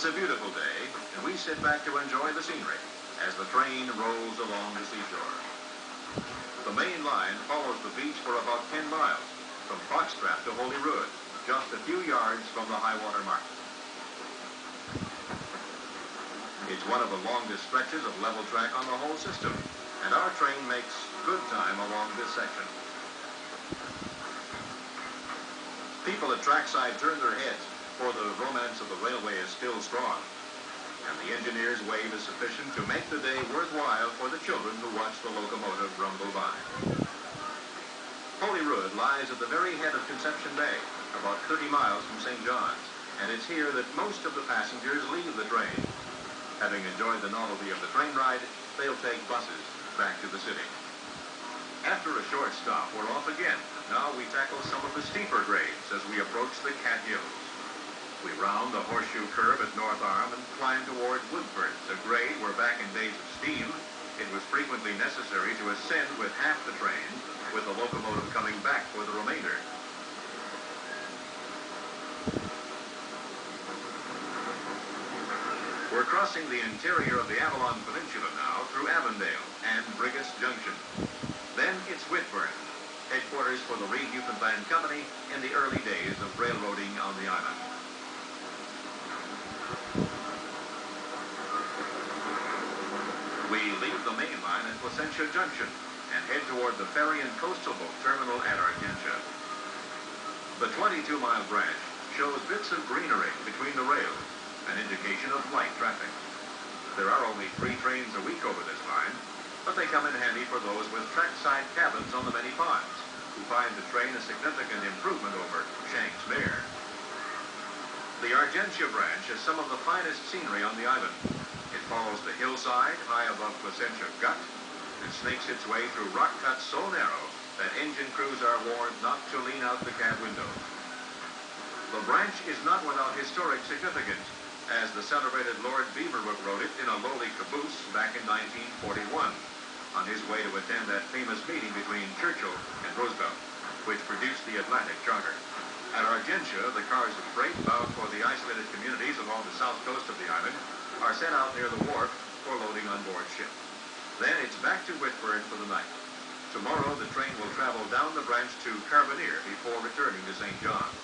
It's a beautiful day, and we sit back to enjoy the scenery as the train rolls along the seashore. The main line follows the beach for about 10 miles, from Foxtrap to Holyrood, just a few yards from the high water mark. It's one of the longest stretches of level track on the whole system, and our train makes good time along this section. People at trackside turn their heads, for the romance of the railway is still strong, and the engineer's wave is sufficient to make the day worthwhile for the children who watch the locomotive rumble by. Holyrood lies at the very head of Conception Bay, about 30 miles from St. John's, and it's here that most of the passengers leave the train. Having enjoyed the novelty of the train ride, they'll take buses back to the city. After a short stop, we're off again. Now we tackle some of the steeper grades as we approach the Cat Hills. We round the horseshoe curve at North Arm and climb toward Woodford's, a grade where back in days of steam, it was frequently necessary to ascend with half the train, with the locomotive coming back for the remainder. We're crossing the interior of the Avalon Peninsula now through Avondale and Brigus Junction. Then it's Whitburn, headquarters for the Reed Newfoundland Company in the early days of railroading on the island. We leave the main line at Placentia Junction and head toward the ferry and coastal boat terminal at Argentia. The 22-mile branch shows bits of greenery between the rails, an indication of light traffic. There are only 3 trains a week over this line, but they come in handy for those with trackside cabins on the many ponds, who find the train a significant improvement over Shanks Mere. The Argentia branch has some of the finest scenery on the island. It follows the hillside high above Placentia Gut and snakes its way through rock cuts so narrow that engine crews are warned not to lean out the cab windows. The branch is not without historic significance, as the celebrated Lord Beaverbrook rode it in a lowly caboose back in 1941, on his way to attend that famous meeting between Churchill and Roosevelt, which produced the Atlantic Charter. At Argentia, the cars of freight bound for the isolated communities along the south coast of the island are sent out near the wharf for loading on board ship. Then it's back to Whitburn for the night. Tomorrow, the train will travel down the branch to Carbonear before returning to St. John's.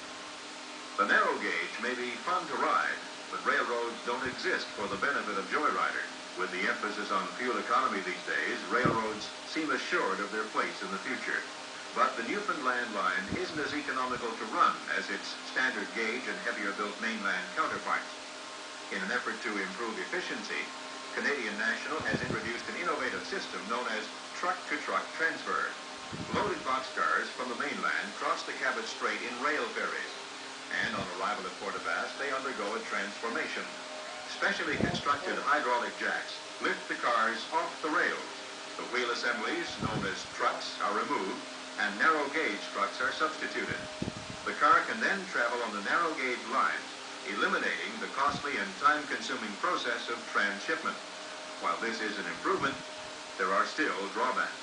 The narrow gauge may be fun to ride, but railroads don't exist for the benefit of joyriders. With the emphasis on fuel economy these days, railroads seem assured of their place in the future. But the Newfoundland line isn't as economical to run as its standard gauge and heavier-built mainland counterparts. In an effort to improve efficiency, Canadian National has introduced an innovative system known as truck-to-truck transfer. Loaded boxcars from the mainland cross the Cabot Strait in rail ferries, and on arrival at Port aux Basques, they undergo a transformation. Specially constructed hydraulic jacks lift the cars off the rails. The wheel assemblies, known as trucks, are removed, and narrow-gauge trucks are substituted. The car can then travel on the narrow-gauge lines, eliminating the costly and time-consuming process of transshipment. While this is an improvement, there are still drawbacks.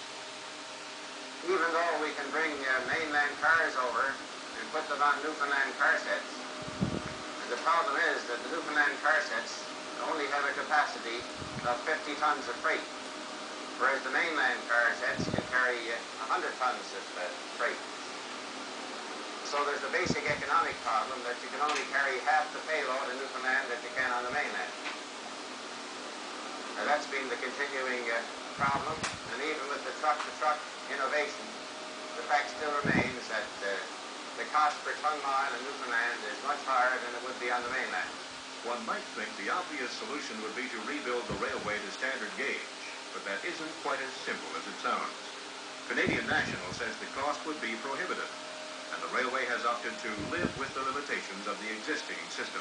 Even though we can bring mainland cars over and put them on Newfoundland car sets, the problem is that the Newfoundland car sets only have a capacity of 50 tons of freight, whereas the mainland car sets can carry 100 tons of freight. So there's a basic economic problem that you can only carry half the payload in Newfoundland that you can on the mainland. Now that's been the continuing problem, and even with the truck-to-truck innovation, the fact still remains that the cost per ton mile in Newfoundland is much higher than it would be on the mainland. One might think the obvious solution would be to rebuild the railway to standard gauge, but that isn't quite as simple as it sounds. Canadian National says the cost would be prohibitive, and the railway has opted to live with the limitations of the existing system.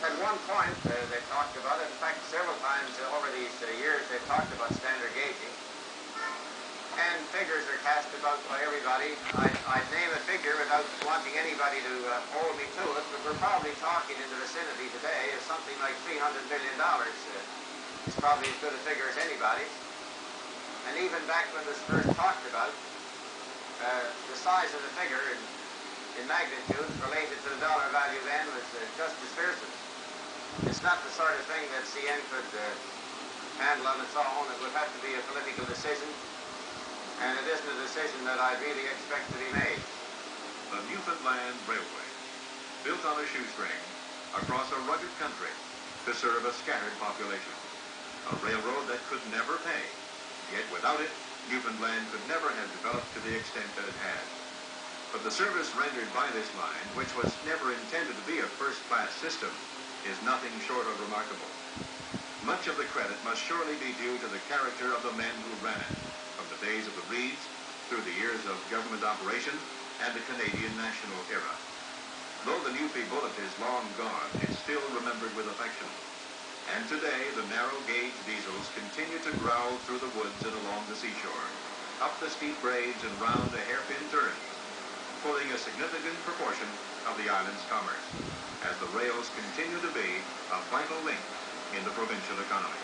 At one point, they talked about it. In fact, several times over these years, they've talked about standard gauging. And figures are cast about by everybody. I'd name a figure without wanting anybody to hold me to it, but we're probably talking in the vicinity today of something like $300 million. It's probably as good a figure as anybody's. And even back when this first talked about, the size of the figure in magnitude related to the dollar value then was just as fearsome. It's not the sort of thing that CN could handle on its own. It would have to be a political decision, and it isn't a decision that I really expect to be made. The Newfoundland Railway, built on a shoestring across a rugged country to serve a scattered population. A railroad that could never pay, yet without it, Newfoundland could never have developed to the extent that it has. But the service rendered by this line, which was never intended to be a first-class system, is nothing short of remarkable. Much of the credit must surely be due to the character of the men who ran it, from the days of the Reeds, through the years of government operation, and the Canadian National era. Though the Newfie bullet is long gone, it's still remembered with affection. And today, the narrow-gauge diesels continue to growl through the woods and along the seashore, up the steep grades and round the hairpin turns, pulling a significant proportion of the island's commerce, as the rails continue to be a vital link in the provincial economy.